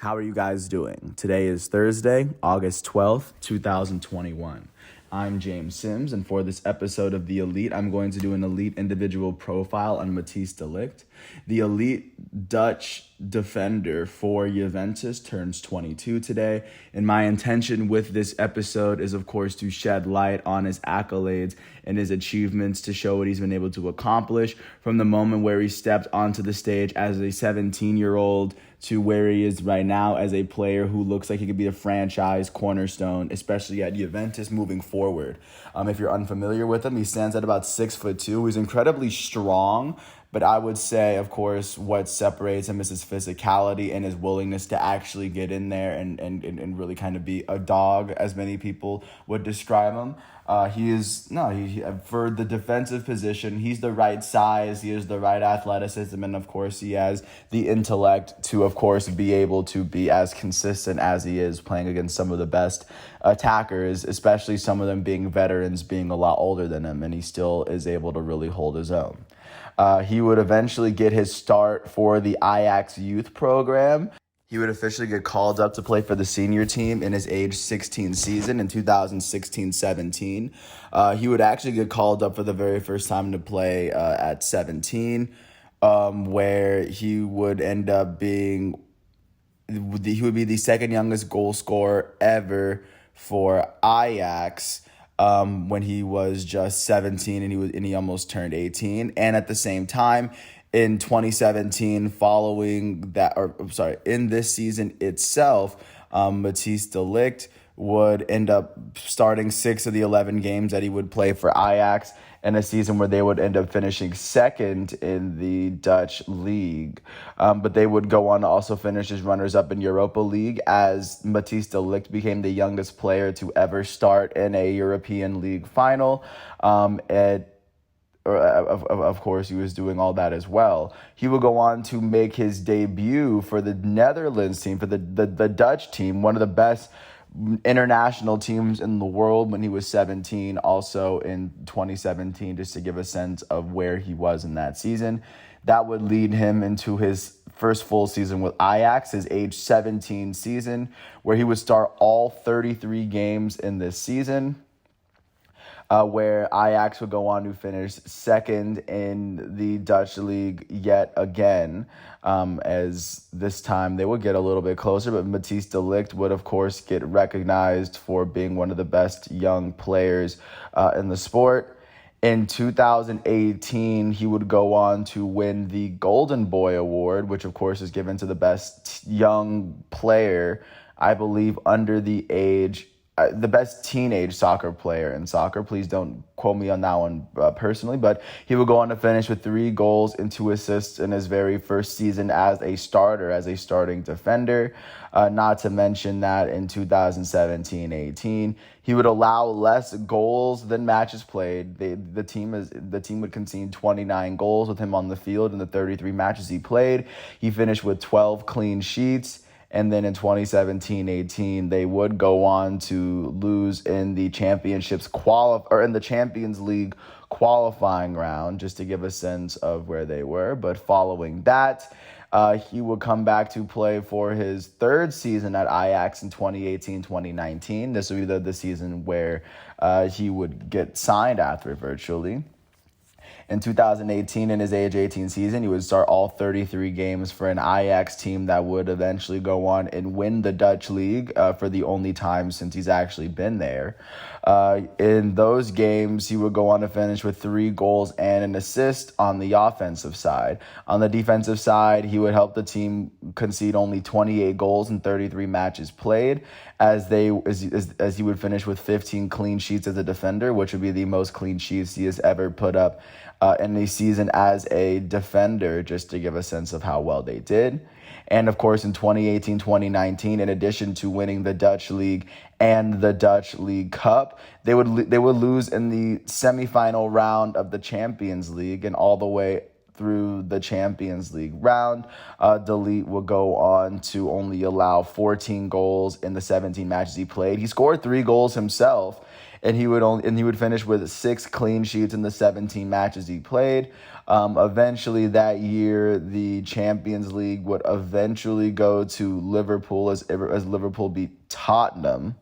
How are you guys doing? Today is Thursday, August 12th, 2021. I'm James Sims, and for this episode of The Elite, I'm going to do an elite individual profile on Matthijs de Ligt. The elite Dutch defender for Juventus turns 22 today, and my intention with this episode is, of course, to shed light on his accolades and his achievements to show what he's been able to accomplish from the moment where he stepped onto the stage as a 17-year-old to where he is right now as a player who looks like he could be a franchise cornerstone, especially at Juventus moving forward. If you're unfamiliar with him, he stands at about 6'2". He's incredibly strong, but I would say, of course, what separates him is his physicality and his willingness to actually get in there and really kind of be a dog, as many people would describe him. For the defensive position, he's the right size, he has the right athleticism, and of course he has the intellect to, of course, be able to be as consistent as he is playing against some of the best attackers, especially some of them being veterans, being a lot older than him, and he still is able to really hold his own. He would eventually get his start for the Ajax youth program. He would officially get called up to play for the senior team in his age 16 season in 2016-17. He would actually get called up for the very first time to play at 17, where he would end up being, he would be the second youngest goal scorer ever for Ajax. When he was just 17 and he almost turned 18. And at the same time, in 2017, in this season itself, Matthijs de Ligt would end up starting 6 of the 11 games that he would play for Ajax in a season where they would end up finishing second in the Dutch league. But they would go on to also finish as runners-up in Europa League, as Matthijs de Ligt became the youngest player to ever start in a European League final. Of course, he was doing all that as well. He would go on to make his debut for the Netherlands team, for the Dutch team, one of the best international teams in the world, when he was 17, also in 2017, just to give a sense of where he was in that season. That would lead him into his first full season with Ajax, his age 17 season, where he would start all 33 games in this season. Where Ajax would go on to finish second in the Dutch league yet again, as this time they would get a little bit closer, but Matthijs de Ligt would, of course, get recognized for being one of the best young players in the sport. In 2018, he would go on to win the Golden Boy Award, which, of course, is given to the best young player, I believe, under the age the best teenage soccer player in soccer. Please don't quote me on that one personally, but he would go on to finish with 3 goals and 2 assists in his very first season as a starter, as a starting defender. Not to mention that in 2017-18, he would allow less goals than matches played. The team would concede 29 goals with him on the field in the 33 matches he played. He finished with 12 clean sheets. And then in 2017-18, they would go on to lose in the Champions League qualifying round, just to give a sense of where they were. But following that, he would come back to play for his third season at Ajax in 2018-2019. This would be the season where he would get signed after virtually. In 2018, in his age 18 season, he would start all 33 games for an Ajax team that would eventually go on and win the Dutch league for the only time since he's actually been there. In those games, he would go on to finish with 3 goals and an assist on the offensive side. On the defensive side, he would help the team concede only 28 goals in 33 matches played, as he would finish with 15 clean sheets as a defender, which would be the most clean sheets he has ever put up in a season as a defender, just to give a sense of how well they did. And of course, in 2018-2019, in addition to winning the Dutch League and the Dutch League Cup, they would lose in the semifinal round of the Champions League and all the way through the Champions League round. De Ligt would go on to only allow 14 goals in the 17 matches he played. He scored 3 goals himself, and he would finish with 6 clean sheets in the 17 matches he played. Eventually that year, the Champions League would eventually go to Liverpool as Liverpool beat Tottenham.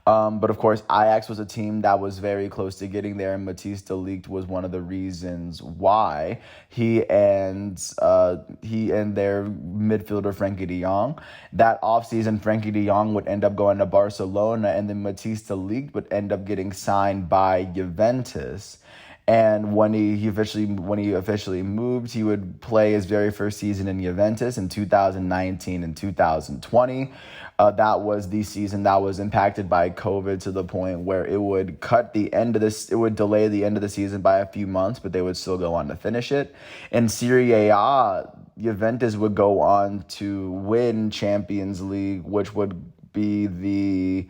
But of course, Ajax was a team that was very close to getting there, and Matthijs de Ligt was one of the reasons why. He and their midfielder Frenkie de Jong. That offseason, Frenkie de Jong would end up going to Barcelona, and then Matthijs de Ligt would end up getting signed by Juventus. And when he officially moved, he would play his very first season in Juventus in 2019 and 2020. That was the season that was impacted by COVID to the point where it would delay the end of the season by a few months, but they would still go on to finish it. In Serie A, Juventus would go on to win Champions League, which would be the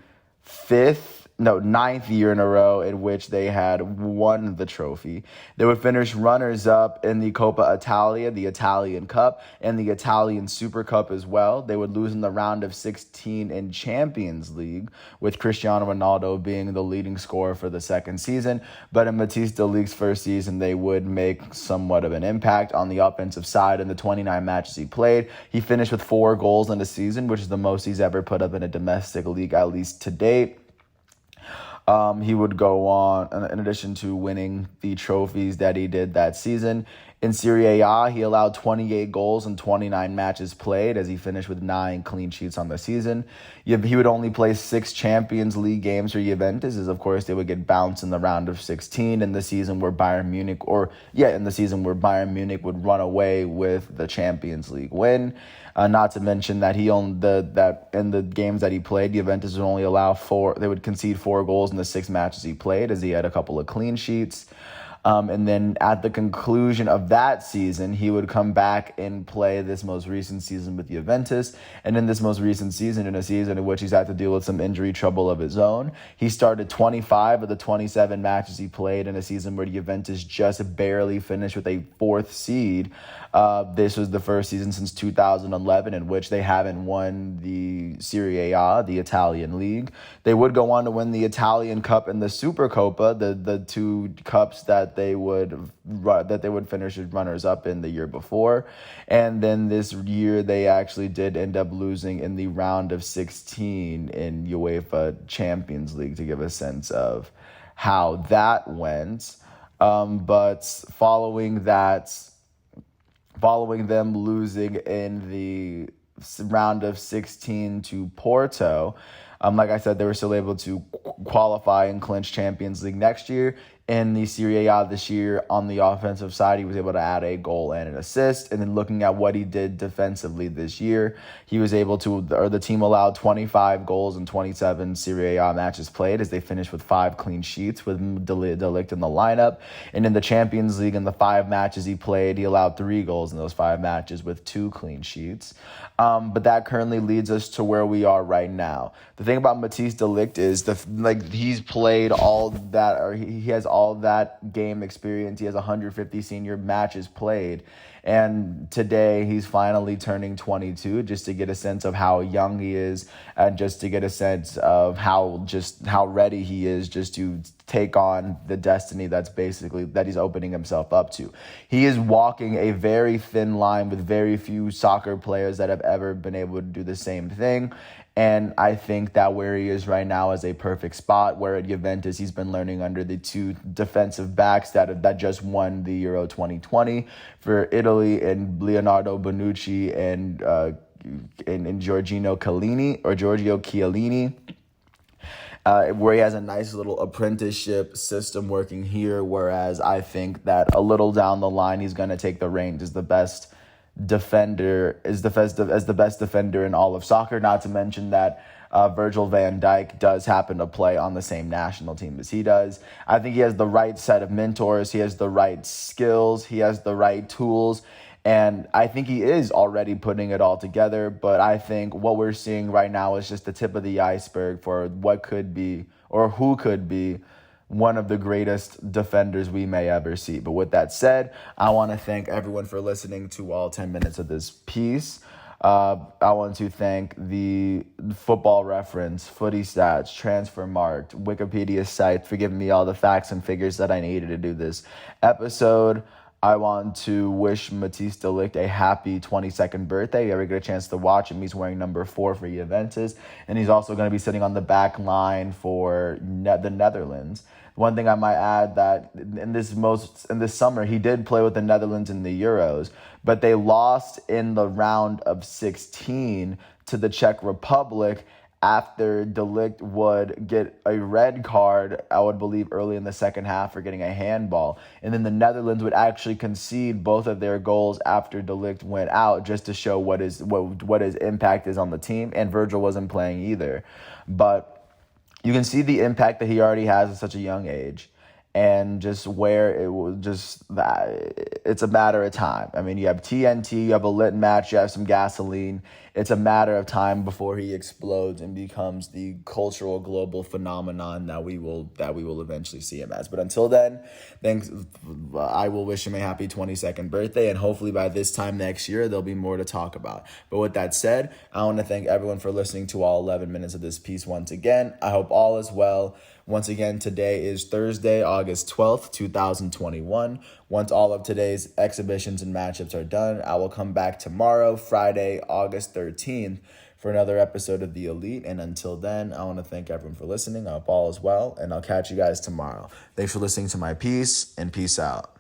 ninth year in a row in which they had won the trophy. They would finish runners-up in the Coppa Italia, the Italian Cup, and the Italian Super Cup as well. They would lose in the round of 16 in Champions League, with Cristiano Ronaldo being the leading scorer for the second season. But in Matthijs de Ligt's first season, they would make somewhat of an impact on the offensive side in the 29 matches he played. He finished with 4 goals in the season, which is the most he's ever put up in a domestic league, at least to date. He would go on, in addition to winning the trophies that he did that season. In Serie A, he allowed 28 goals in 29 matches played, as he finished with 9 clean sheets on the season. He would only play 6 Champions League games for Juventus, as of course they would get bounced in the round of 16 in the season where Bayern Munich would run away with the Champions League win. Not to mention that that in the games that he played, Juventus would only allow 4. They would concede 4 goals in the 6 matches he played, as he had a couple of clean sheets. And then at the conclusion of that season, he would come back and play this most recent season with Juventus. And in this most recent season, in a season in which he's had to deal with some injury trouble of his own, he started 25 of the 27 matches he played in a season where Juventus just barely finished with a 4th seed. This was the first season since 2011 in which they haven't won the Serie A, the Italian league. They would go on to win the Italian Cup and the Supercoppa, the 2 cups that they would finish as runners-up in the year before. And then this year, they actually did end up losing in the round of 16 in UEFA Champions League, to give a sense of how that went. But following them losing in the round of 16 to Porto, like I said, they were still able to qualify and clinch Champions League next year. In the Serie A this year, on the offensive side, he was able to add a goal and an assist. And then looking at what he did defensively this year, the team allowed 25 goals in 27 Serie A matches played, as they finished with 5 clean sheets with De Ligt in the lineup. And in the Champions League, in the 5 matches he played, he allowed 3 goals in those 5 matches with 2 clean sheets. But that currently leads us to where we are right now. The thing about Matthijs de Ligt is he's played all that, or he has all that game experience. He has 150 senior matches played. And today he's finally turning 22, just to get a sense of how young he is, and just to get a sense of how ready he is just to take on the destiny that he's opening himself up to. He is walking a very thin line with very few soccer players that have ever been able to do the same thing. And I think that where he is right now is a perfect spot, where at Juventus he's been learning under the 2 defensive backs that just won the Euro 2020 for Italy, and Leonardo Bonucci and Giorgio Chiellini. Where he has a nice little apprenticeship system working here, whereas I think that a little down the line he's going to take the reins as the best defender in all of soccer. Not to mention that Virgil van Dijk does happen to play on the same national team as he does. I think he has the right set of mentors. He has the right skills. He has the right tools. And I think he is already putting it all together. But I think what we're seeing right now is just the tip of the iceberg for what could be, or who could be, one of the greatest defenders we may ever see. But with that said, I want to thank everyone for listening to all 10 minutes of this piece. I want to thank the Football Reference, Footy Stats, Transfermarkt, Wikipedia site for giving me all the facts and figures that I needed to do this episode. I want to wish Matthijs de Ligt a happy 22nd birthday. If you ever get a chance to watch him, he's wearing number 4 for Juventus, and he's also going to be sitting on the back line for the Netherlands. One thing I might add that in this summer, he did play with the Netherlands in the Euros, but they lost in the round of 16 to the Czech Republic after De Ligt would get a red card, I would believe, early in the second half for getting a handball. And then the Netherlands would actually concede both of their goals after De Ligt went out, just to show what his impact is on the team. And Virgil wasn't playing either. But you can see the impact that he already has at such a young age, and just where it was just that it's a matter of time. I mean, you have TNT, you have a lit match, you have some gasoline. It's a matter of time before he explodes and becomes the cultural global phenomenon that we will eventually see him as. But until then, thanks. I will wish him a happy 22nd birthday, and hopefully by this time next year there'll be more to talk about. But with that said, I want to thank everyone for listening to all 11 minutes of this piece once again. I hope all is well. Once again, today is Thursday, August 12th, 2021. Once all of today's exhibitions and matchups are done, I will come back tomorrow, Friday, August 13th, for another episode of The Elite. And until then, I want to thank everyone for listening. I hope all is well, and I'll catch you guys tomorrow. Thanks for listening to my piece, and peace out.